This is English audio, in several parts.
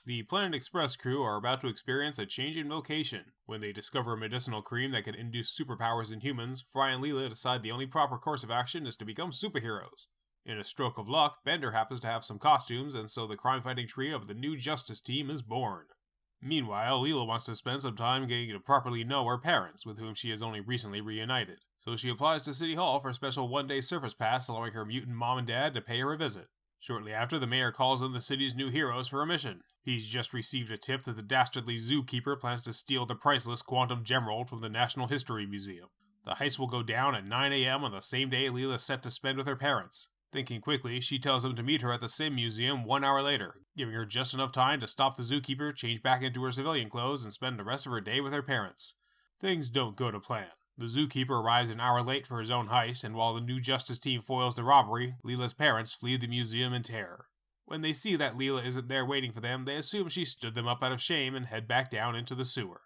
The Planet Express crew are about to experience a change in vocation. When they discover a medicinal cream that can induce superpowers in humans, Fry and Leela decide the only proper course of action is to become superheroes. In a stroke of luck, Bender happens to have some costumes, and so the crime-fighting trio of the New Justice Team is born. Meanwhile, Leela wants to spend some time getting to properly know her parents, with whom she has only recently reunited. So she applies to City Hall for a special one-day surface pass, allowing her mutant mom and dad to pay her a visit. Shortly after, the mayor calls on the city's new heroes for a mission. He's just received a tip that the dastardly zookeeper plans to steal the priceless Quantum Gemerald from the National History Museum. The heist will go down at 9 a.m. on the same day Leela's set to spend with her parents. Thinking quickly, she tells them to meet her at the same museum 1 hour later, giving her just enough time to stop the zookeeper, change back into her civilian clothes, and spend the rest of her day with her parents. Things don't go to plan. The zookeeper arrives an hour late for his own heist, and while the New Justice Team foils the robbery, Leela's parents flee the museum in terror. When they see that Leela isn't there waiting for them, they assume she stood them up out of shame and head back down into the sewer.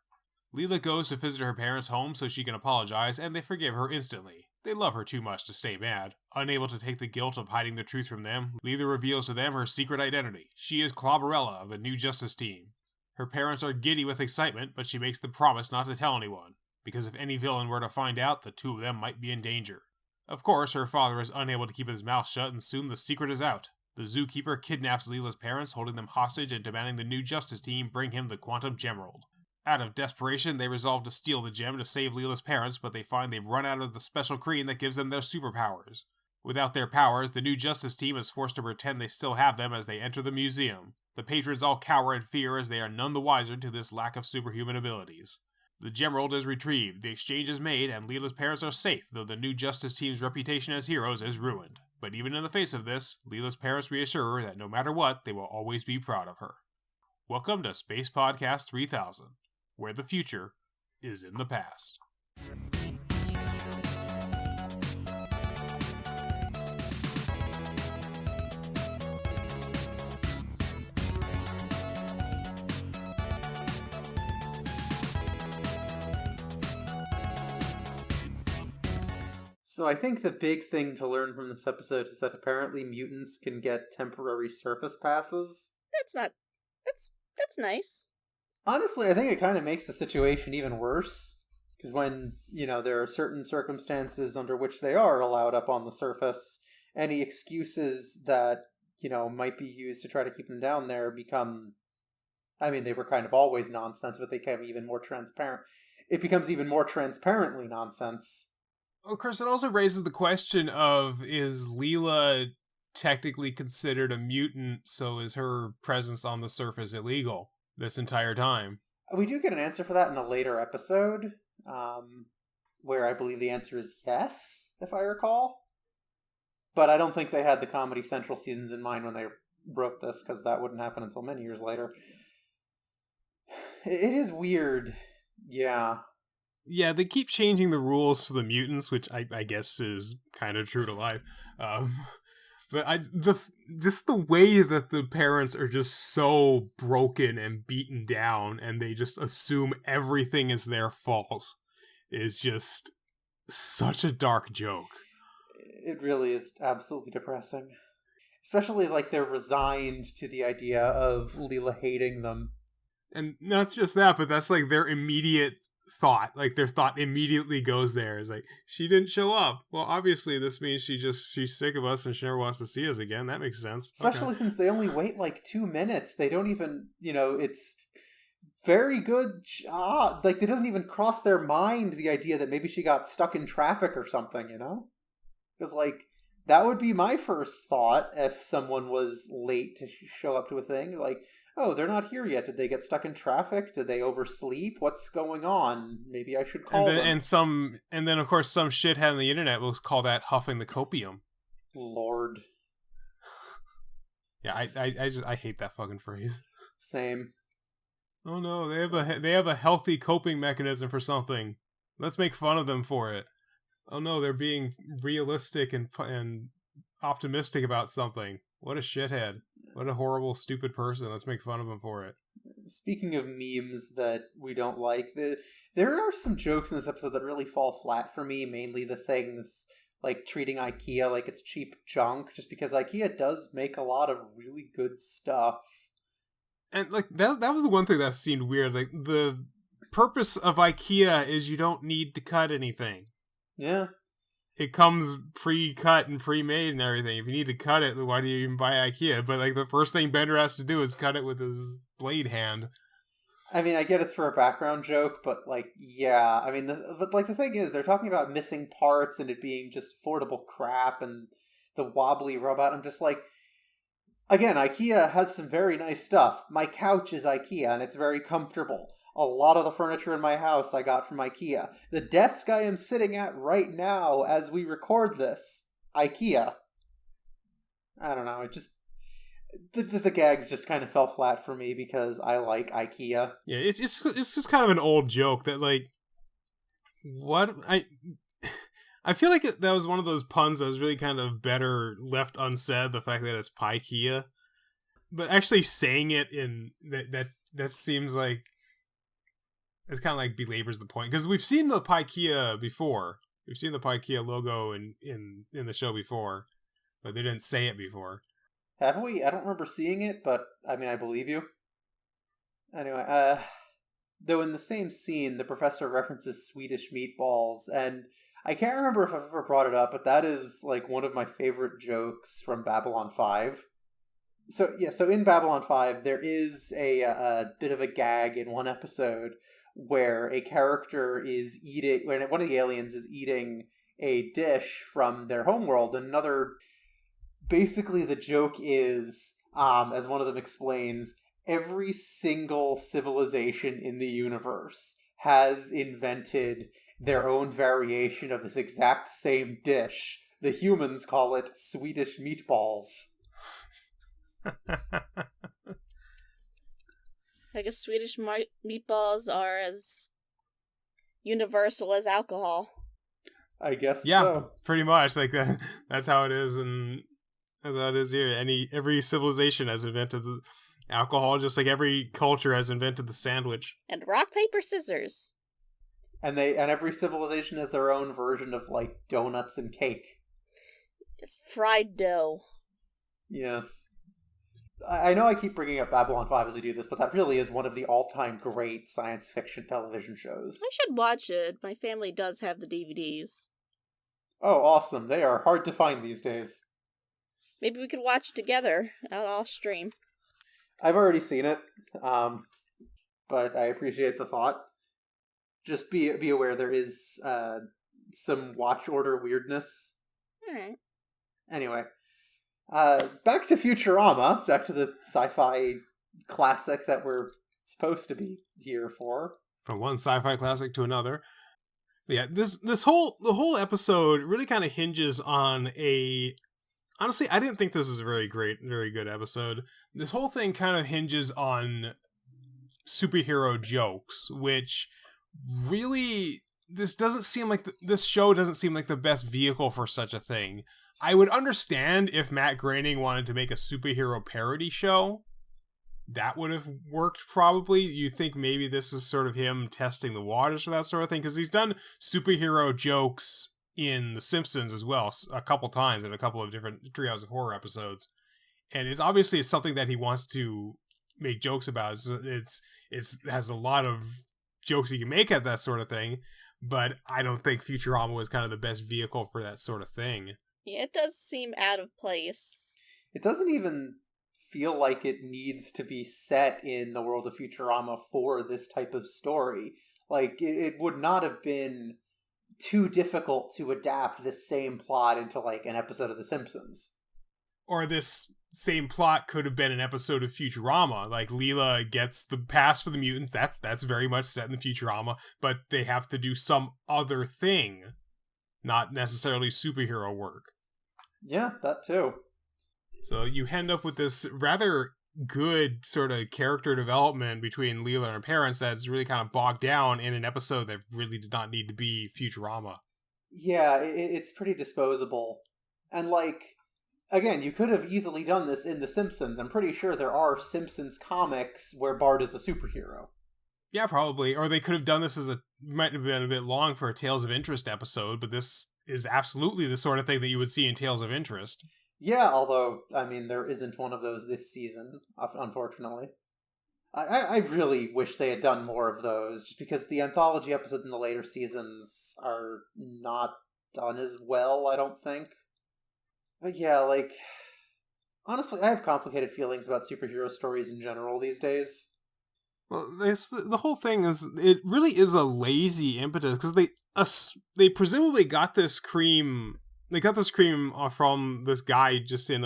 Leela goes to visit her parents' home so she can apologize, and they forgive her instantly. They love her too much to stay mad. Unable to take the guilt of hiding the truth from them, Leela reveals to them her secret identity. She is Clobberella of the New Justice Team. Her parents are giddy with excitement, but she makes the promise not to tell anyone, because if any villain were to find out, the two of them might be in danger. Of course, her father is unable to keep his mouth shut, and soon the secret is out. The zookeeper kidnaps Leela's parents, holding them hostage and demanding the New Justice Team bring him the Quantum Gemerald. Out of desperation, they resolve to steal the gem to save Leela's parents, but they find they've run out of the special cream that gives them their superpowers. Without their powers, the New Justice Team is forced to pretend they still have them as they enter the museum. The patrons all cower in fear as they are none the wiser to this lack of superhuman abilities. The Gemerald is retrieved, the exchange is made, and Leela's parents are safe, though the New Justice Team's reputation as heroes is ruined. But even in the face of this, Leela's parents reassure her that no matter what, they will always be proud of her. Welcome to Space Podcast 3000, where the future is in the past. So I think the big thing to learn from this episode is that apparently mutants can get temporary surface passes. That's nice. Honestly, I think it kind of makes the situation even worse. Because when, there are certain circumstances under which they are allowed up on the surface, any excuses that, might be used to try to keep them down there become... they were kind of always nonsense, but they become even more transparent. It becomes even more transparently nonsense. Of course, it also raises the question of, is Leela technically considered a mutant, so is her presence on the surface illegal this entire time? We do get an answer for that in a later episode, where I believe the answer is yes, if I recall. But I don't think they had the Comedy Central seasons in mind when they wrote this, because that wouldn't happen until many years later. It is weird, yeah. Yeah, they keep changing the rules for the mutants, which I guess is kind of true to life. But just the way that the parents are just so broken and beaten down, and they just assume everything is their fault, is just such a dark joke. It really is absolutely depressing. Especially they're resigned to the idea of Leela hating them. And not just that, but that's their immediate thought. Their thought immediately goes there. Is she didn't show up. Well, obviously this means she's sick of us and she never wants to see us again. That makes sense. Especially since they only wait 2 minutes. They don't even, it's very good job. It doesn't even cross their mind the idea that maybe she got stuck in traffic or something, Because that would be my first thought if someone was late to show up to a thing. Oh, they're not here yet. Did they get stuck in traffic? Did they oversleep? What's going on? Maybe I should call them. And then, of course, some shithead on the internet will call that huffing the copium. Lord. Yeah, I hate that fucking phrase. Same. Oh no, they have a healthy coping mechanism for something. Let's make fun of them for it. Oh no, they're being realistic and optimistic about something. What a shithead. What a horrible, stupid person. Let's make fun of him for it. Speaking of memes that we don't like, there are some jokes in this episode that really fall flat for me, mainly the things like treating IKEA like it's cheap junk, just because IKEA does make a lot of really good stuff. And like that was the one thing that seemed weird. Like the purpose of IKEA is you don't need to cut anything. Yeah. It comes pre-cut and pre-made and everything. If you need to cut it, why do you even buy IKEA? But like the first thing Bender has to do is cut it with his blade hand. I mean, I get it's for a background joke, but like, yeah. I mean, but like the thing is, they're talking about missing parts and it being just affordable crap and the wobbly robot. I'm just like, again, IKEA has some very nice stuff. My couch is IKEA and it's very comfortable. A lot of the furniture in my house I got from IKEA. The desk I am sitting at right now as we record this, IKEA. I don't know, it just... The gags just kind of fell flat for me because I like IKEA. Yeah, it's just kind of an old joke that like, what I feel like that was one of those puns that was really kind of better left unsaid. The fact that it's Pikea, but actually saying it in that seems like it's kind of like belabors the point because we've seen the Pikea before. We've seen the Pikea logo in the show before, but they didn't say it before. Have we? I don't remember seeing it, but I mean, I believe you. Anyway, though in the same scene, the professor references Swedish meatballs, and I can't remember if I've ever brought it up, but that is like one of my favorite jokes from Babylon 5. So in Babylon 5, there is a bit of a gag in one episode where a character is eating, when one of the aliens is eating a dish from their homeworld, and another... Basically, the joke is, as one of them explains, every single civilization in the universe has invented their own variation of this exact same dish. The humans call it Swedish meatballs. I guess Swedish meatballs are as universal as alcohol. I guess yeah, so. Pretty much. Like that's how it is, and that's how it is here. Every civilization has invented the alcohol, just like every culture has invented the sandwich. And rock, paper, scissors. And every civilization has their own version of like donuts and cake. It's fried dough. Yes. I know I keep bringing up Babylon 5 as I do this, but that really is one of the all-time great science fiction television shows. I should watch it. My family does have the DVDs. Oh, awesome. They are hard to find these days. Maybe we could watch it together out off stream. I've already seen it, but I appreciate the thought. Just be aware there is some watch order weirdness. Alright. Anyway, back to Futurama, back to the sci-fi classic that we're supposed to be here for. From one sci-fi classic to another. Yeah, the whole episode really kind of hinges on a... Honestly, I didn't think this was a very good episode. This whole thing kind of hinges on superhero jokes, which really, this show doesn't seem like the best vehicle for such a thing. I would understand if Matt Groening wanted to make a superhero parody show. That would have worked probably. You think maybe this is sort of him testing the waters for that sort of thing, because he's done superhero jokes in The Simpsons as well, a couple times in a couple of different Treehouse of Horror episodes, and it's obviously something that he wants to make jokes about. It has a lot of jokes he can make at that sort of thing, but I don't think Futurama was kind of the best vehicle for that sort of thing. Yeah, it does seem out of place. It doesn't even feel like it needs to be set in the world of Futurama for this type of story. Like, it would not have been too difficult to adapt this same plot into like an episode of The Simpsons. Or this same plot could have been an episode of Futurama. Like Leela gets the pass for the mutants. That's very much set in the Futurama, but they have to do some other thing, not necessarily superhero work. Yeah, that too. So you end up with this rather good sort of character development between Leela and her parents that's really kind of bogged down in an episode that really did not need to be Futurama. Yeah, it's pretty disposable. And like, again, you could have easily done this in The Simpsons. I'm pretty sure there are Simpsons comics where Bart is a superhero. Yeah, probably. Or they could have done this might have been a bit long for a Tales of Interest episode, but this is absolutely the sort of thing that you would see in Tales of Interest. Yeah, although, I mean, there isn't one of those this season, unfortunately. I really wish they had done more of those, just because the anthology episodes in the later seasons are not done as well, I don't think. But yeah, like, honestly, I have complicated feelings about superhero stories in general these days. Well, the whole thing is, it really is a lazy impetus, because they presumably got this cream. They got this cream from this guy just in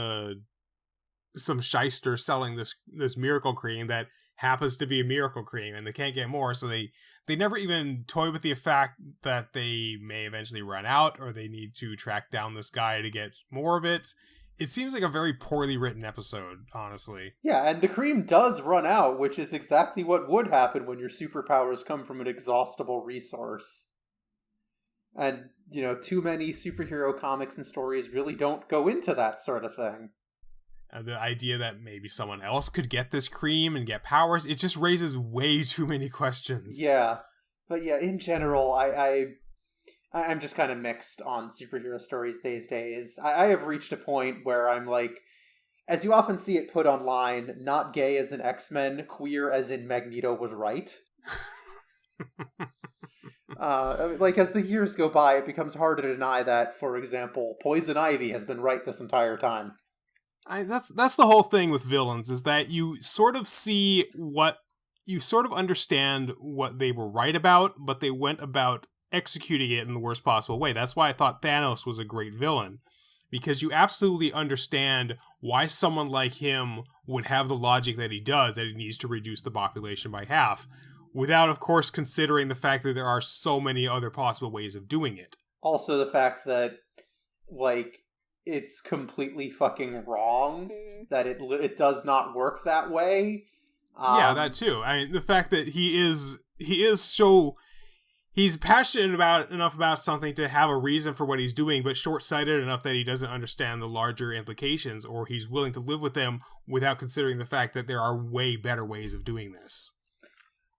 some shyster selling this miracle cream that happens to be a miracle cream, and they can't get more, so they never even toy with the fact that they may eventually run out, or they need to track down this guy to get more of it. It seems like a very poorly written episode, honestly. Yeah, and the cream does run out, which is exactly what would happen when your superpowers come from an exhaustible resource. And, too many superhero comics and stories really don't go into that sort of thing. The idea that maybe someone else could get this cream and get powers, it just raises way too many questions. Yeah, but yeah, in general, I'm just kind of mixed on superhero stories these days. I have reached a point where I'm like, as you often see it put online, not gay as in X-Men, queer as in Magneto was right. As the years go by, it becomes harder to deny that, for example, Poison Ivy has been right this entire time. That's the whole thing with villains, is that you sort of understand what they were right about, but they went about executing it in the worst possible way. That's why I thought Thanos was a great villain, because you absolutely understand why someone like him would have the logic that he does, that he needs to reduce the population by half, without, of course, considering the fact that there are so many other possible ways of doing it. Also the fact that, it's completely fucking wrong, that it does not work that way. Yeah, that too. I mean, the fact that he's passionate enough about something to have a reason for what he's doing, but short-sighted enough that he doesn't understand the larger implications, or he's willing to live with them without considering the fact that there are way better ways of doing this.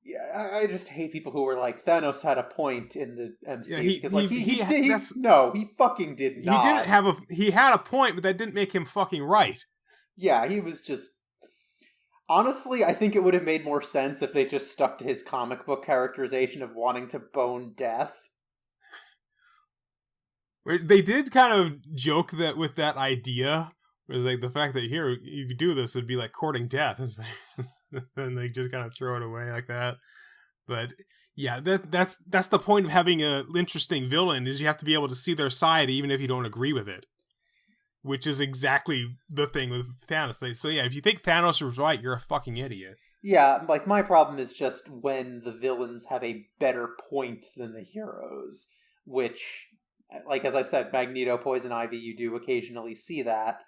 Yeah, I just hate people who are like, Thanos had a point in the MCU, because he fucking did not. He had a point, but that didn't make him fucking right. Yeah, he was just... Honestly, I think it would have made more sense if they just stuck to his comic book characterization of wanting to bone death. They did kind of joke that with that idea, it was like the fact that here you could do this would be like courting death. It's like, and they just kind of throw it away like that. But yeah, that's the point of having an interesting villain, is you have to be able to see their side even if you don't agree with it. Which is exactly the thing with Thanos. So yeah, if you think Thanos was right, you're a fucking idiot. Yeah, my problem is just when the villains have a better point than the heroes, which, as I said, Magneto, Poison Ivy, you do occasionally see that.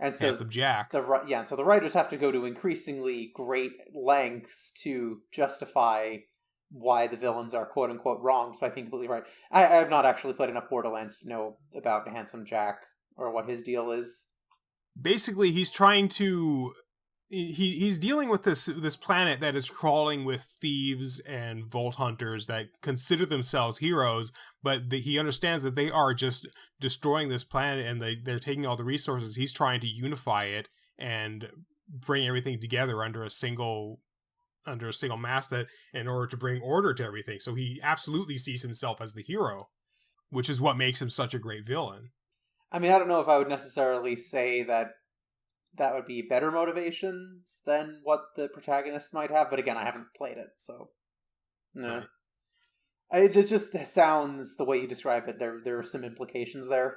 And so Handsome Jack. So the writers have to go to increasingly great lengths to justify why the villains are quote-unquote wrong, so I think completely right. I have not actually played enough Borderlands to know about Handsome Jack, or what his deal is. Basically, he's trying to... He's dealing with this planet that is crawling with thieves and vault hunters that consider themselves heroes, but he understands that they are just destroying this planet, and they're taking all the resources. He's trying to unify it and bring everything together under a single masthead in order to bring order to everything. So he absolutely sees himself as the hero, which is what makes him such a great villain. I mean, I don't know if I would necessarily say that would be better motivations than what the protagonists might have, but again, I haven't played it, so no. Right. It just sounds, the way you describe it, there are some implications there.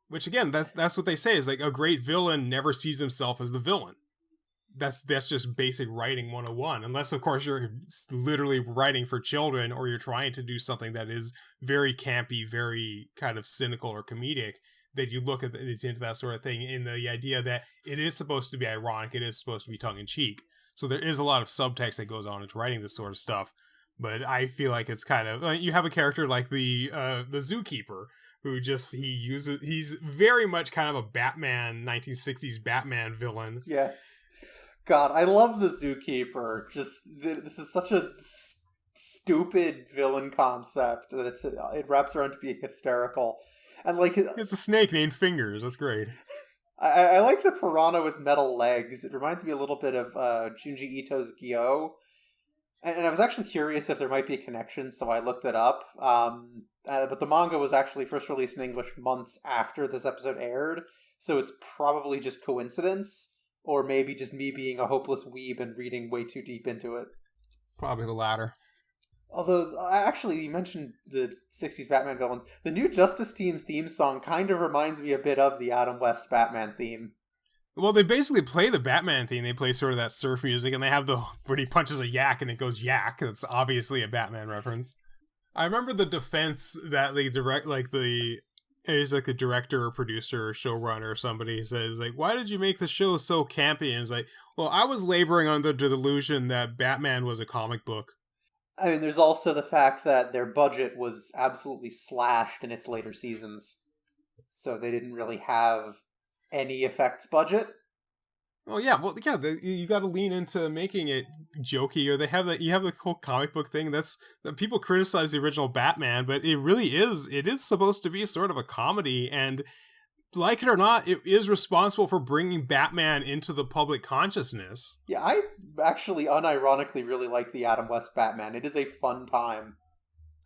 Which again, that's what they say, is like a great villain never sees himself as the villain. That's just basic writing 101, unless of course you're literally writing for children, or you're trying to do something that is very campy, very kind of cynical or comedic, that you look into that sort of thing in the idea that it is supposed to be ironic, it is supposed to be tongue-in-cheek. So there is a lot of subtext that goes on into writing this sort of stuff. But I feel like it's kind of... you have a character like the zookeeper, who he's very much kind of a Batman, 1960s Batman villain. Yes. God, I love the zookeeper. This is such a stupid villain concept that it wraps around to being hysterical. And it's a snake named Fingers. That's great. I like the piranha with metal legs. It reminds me a little bit of Junji Ito's Gyo. And I was actually curious if there might be a connection, so I looked it up. But the manga was actually first released in English months after this episode aired, so it's probably just coincidence, or maybe just me being a hopeless weeb and reading way too deep into it. Probably the latter. Although, actually, you mentioned the 60s Batman villains. The new Justice Team's theme song kind of reminds me a bit of the Adam West Batman theme. Well, they basically play the Batman theme. They play sort of that surf music, and they have where he punches a yak and it goes yak. That's obviously a Batman reference. I remember the defense that the director or producer or showrunner or somebody says, like, why did you make the show so campy? And it's like, well, I was laboring under the delusion that Batman was a comic book. I mean, there's also the fact that their budget was absolutely slashed in its later seasons. So they didn't really have any effects budget. Oh yeah, well yeah, you got to lean into making it jokey, or you have the whole comic book thing. That people criticize the original Batman, but it is supposed to be sort of a comedy, and like it or not, it is responsible for bringing Batman into the public consciousness. Yeah, I actually unironically really like the Adam West Batman. It is a fun time.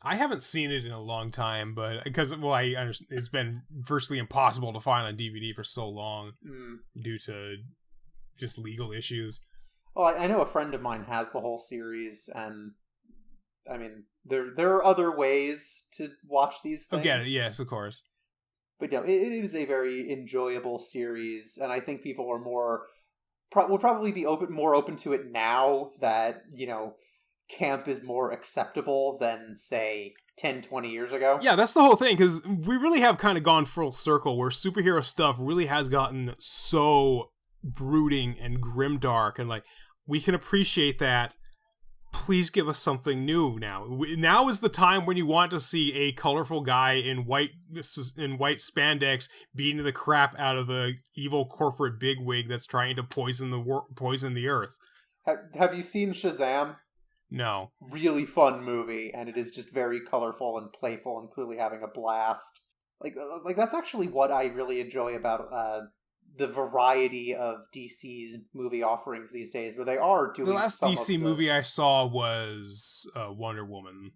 I haven't seen it in a long time, but because I understand it's been virtually impossible to find on DVD for so long due to just legal issues. Well, I know a friend of mine has the whole series, and I mean, there are other ways to watch these things. Okay, yes, of course. But no, it is a very enjoyable series, and I think people are will probably be more open to it now that, camp is more acceptable than, say, 10, 20 years ago. Yeah, that's the whole thing, because we really have kind of gone full circle, where superhero stuff really has gotten so brooding and grimdark, and, like, we can appreciate that. Please give us something new now. Now is the time when you want to see a colorful guy in white spandex beating the crap out of the evil corporate bigwig that's trying to poison the earth. Have you seen Shazam? No. Really fun movie, and it is just very colorful and playful and clearly having a blast. Like that's actually what I really enjoy about the variety of DC's movie offerings these days, where they are doing. The last DC movie I saw was Wonder Woman.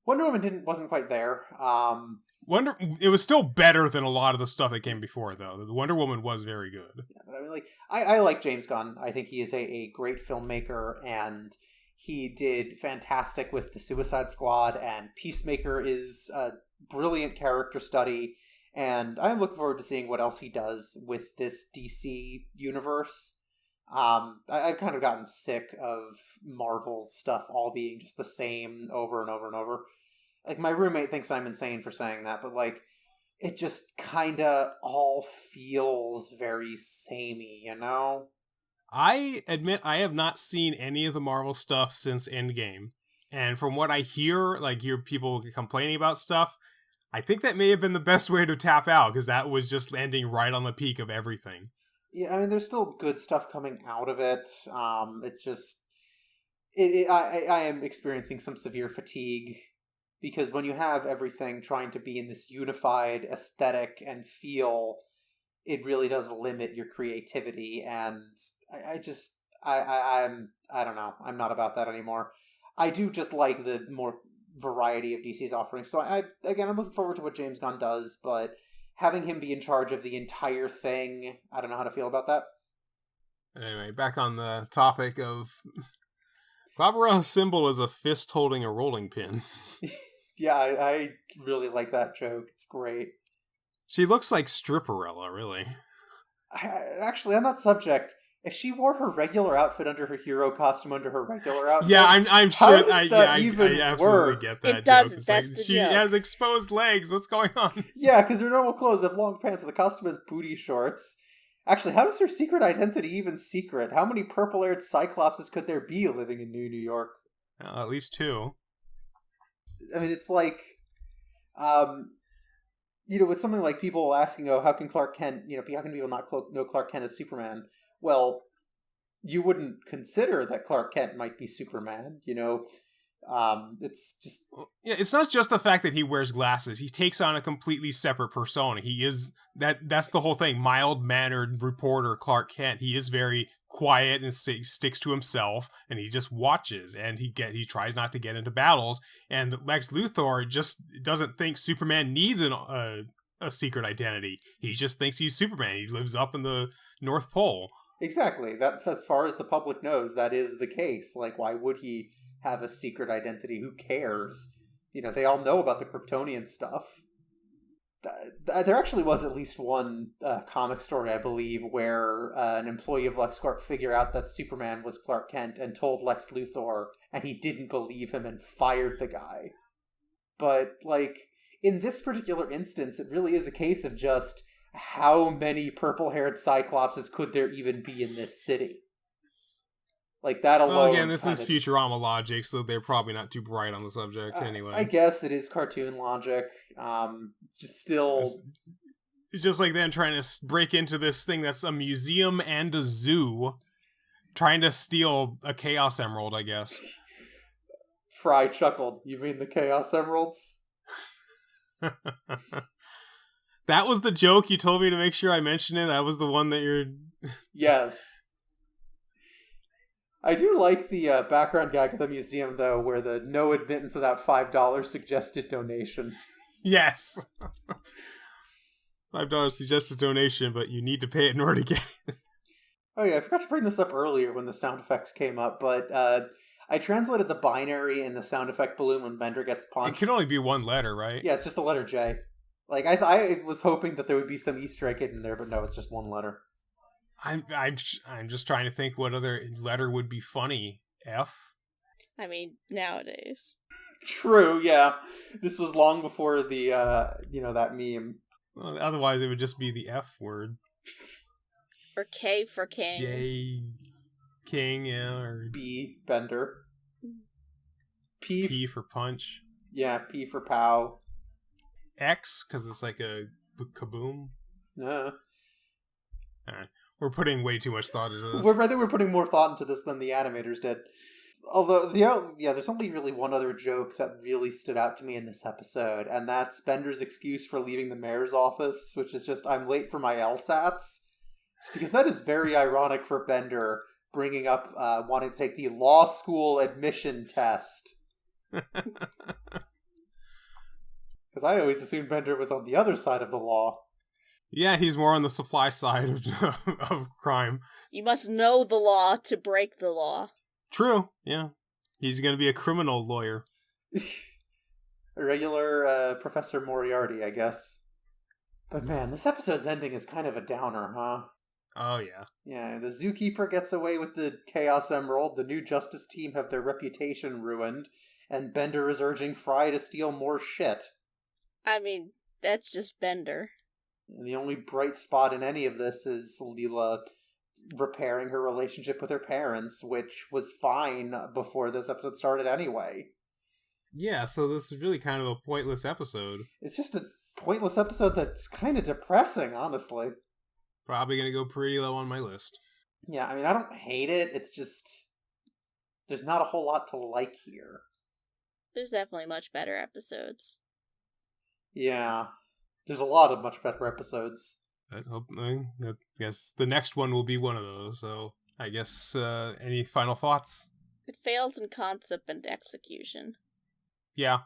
Wonder Woman wasn't quite there. It was still better than a lot of the stuff that came before, though. The Wonder Woman was very good. Yeah, but I mean, I like James Gunn. I think he is a great filmmaker, and he did fantastic with the Suicide Squad, and Peacemaker is a brilliant character study. And I'm looking forward to seeing what else he does with this DC universe. I've kind of gotten sick of Marvel stuff all being just the same over and over and over. Like, my roommate thinks I'm insane for saying that, but, like, it just kind of all feels very samey, I admit I have not seen any of the Marvel stuff since Endgame. And from what I hear people complaining about stuff, I think that may have been the best way to tap out, because that was just landing right on the peak of everything. Yeah, I mean, there's still good stuff coming out of it. It's just... I am experiencing some severe fatigue, because when you have everything trying to be in this unified aesthetic and feel, it really does limit your creativity, and I don't know. I'm not about that anymore. I do just like the more variety of DC's offerings. So I'm looking forward to what James Gunn does, but having him be in charge of the entire thing, I don't know how to feel about that. Anyway, back on the topic of Barbarolla's symbol is a fist holding a rolling pin. Yeah, I really like that joke. It's great. She looks like Stripperella, really. Actually, on that subject, if she wore her regular outfit under her hero costume under her regular outfit, yeah, I'm sure. I absolutely get that it joke. Doesn't. That's the she joke. has exposed legs. What's going on? Yeah, because her normal clothes have long pants, and the costume has booty shorts. Actually, how is her secret identity even secret? How many purple-haired cyclopses could there be living in New York? Well, at least 2. I mean, it's like, with something like people asking, how can Clark Kent, how can people not know Clark Kent as Superman? Well, you wouldn't consider that Clark Kent might be Superman, It's just... Yeah, it's not just the fact that he wears glasses. He takes on a completely separate persona. He is that's the whole thing. Mild-mannered reporter Clark Kent. He is very quiet and sticks to himself, and he just watches, and he tries not to get into battles. And Lex Luthor just doesn't think Superman needs a secret identity. He just thinks he's Superman. He lives up in the North Pole. Exactly. That, as far as the public knows, that is the case. Like, why would he have a secret identity? Who cares? You know, they all know about the Kryptonian stuff. There actually was at least one comic story, I believe, where an employee of LexCorp figured out that Superman was Clark Kent and told Lex Luthor, and he didn't believe him and fired the guy. But, like, in this particular instance, it really is a case of just how many purple-haired Cyclopses could there even be in this city? Like, that alone... Well, again, this is Futurama logic, so they're probably not too bright on the subject anyway. I guess it is cartoon logic. Just still... It's just like them trying to break into this thing that's a museum and a zoo, trying to steal a Chaos Emerald, I guess. Fry chuckled. You mean the Chaos Emeralds? That was the joke you told me to make sure I mentioned it? That was the one that you're... Yes. I do like the background gag of the museum, though, where the no admittance without $5 suggested donation. Yes! $5 suggested donation, but you need to pay it in order to get it. Oh yeah, I forgot to bring this up earlier when the sound effects came up, but I translated the binary in the sound effect balloon when Bender gets punched. It can only be one letter, right? Yeah, it's just the letter J. Like, I was hoping that there would be some Easter egg hidden there, but no, it's just one letter. I'm just trying to think what other letter would be funny. F? I mean, nowadays. True, yeah. This was long before the, that meme. Well, otherwise, it would just be the F word. Or K for king. J, king, yeah, or... B, Bender. P for punch. Yeah, P for pow. X, because it's like a kaboom. Yeah. Alright. We're putting way too much thought into this. I think we're putting more thought into this than the animators did. Although, there's only really one other joke that really stood out to me in this episode, and that's Bender's excuse for leaving the mayor's office, which is just, I'm late for my LSATs. Because that is very ironic for Bender, bringing up wanting to take the law school admission test. Because I always assumed Bender was on the other side of the law. Yeah, he's more on the supply side of crime. You must know the law to break the law. True, yeah. He's going to be a criminal lawyer. A regular Professor Moriarty, I guess. But man, this episode's ending is kind of a downer, huh? Oh, yeah. Yeah, the Zookeeper gets away with the Chaos Emerald, the new Justice team have their reputation ruined, and Bender is urging Fry to steal more shit. I mean, that's just Bender. And the only bright spot in any of this is Leela repairing her relationship with her parents, which was fine before this episode started anyway. Yeah, so this is really kind of a pointless episode. It's just a pointless episode that's kind of depressing, honestly. Probably going to go pretty low on my list. Yeah, I mean, I don't hate it. It's just, there's not a whole lot to like here. There's definitely much better episodes. Yeah, there's a lot of much better episodes. I guess the next one will be one of those, so I guess any final thoughts? It fails in concept and execution. Yeah.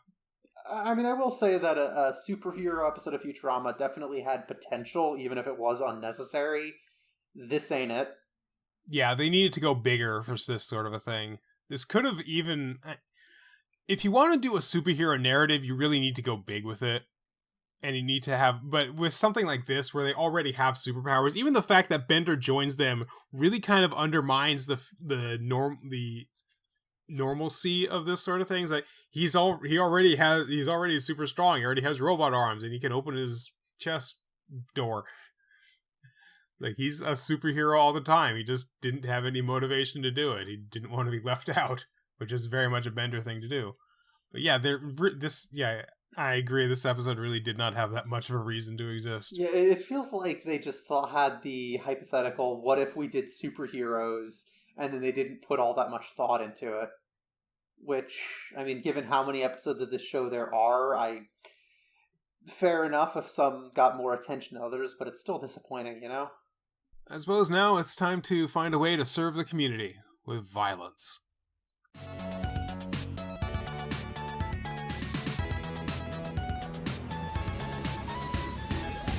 I mean, I will say that a superhero episode of Futurama definitely had potential, even if it was unnecessary. This ain't it. Yeah, they needed to go bigger for this sort of a thing. This could have even... If you want to do a superhero narrative, you really need to go big with it. And you need to have... But with something like this, where they already have superpowers, even the fact that Bender joins them really kind of undermines the normalcy of this sort of things. Like he's already super strong. He already has robot arms, and he can open his chest door. Like he's a superhero all the time. He just didn't have any motivation to do it. He didn't want to be left out, which is very much a Bender thing to do. But yeah, I agree. This episode really did not have that much of a reason to exist. Yeah, it feels like they just had the hypothetical, what if we did superheroes, and then they didn't put all that much thought into it. which, I mean, given how many episodes of this show there are, fair enough if some got more attention than others, but it's still disappointing, you know? I suppose now it's time to find a way to serve the community with violence.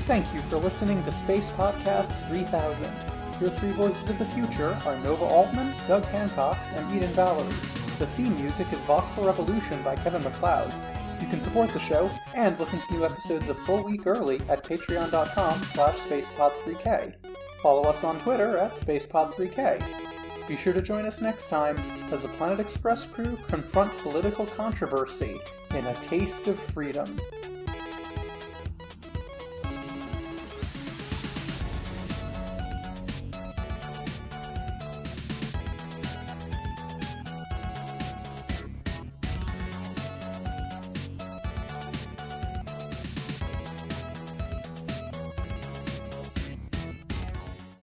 Thank you for listening to Space Podcast 3000. Your three voices of the future are Nova Altman, Doug Hancox, and Eden Valerie. The theme music is Voxel Revolution by Kevin MacLeod. You can support the show and listen to new episodes a full week early at patreon.com/spacepod3k. Follow us on Twitter at spacepod3k. Be sure to join us next time as the Planet Express crew confront political controversy in A Taste of Freedom.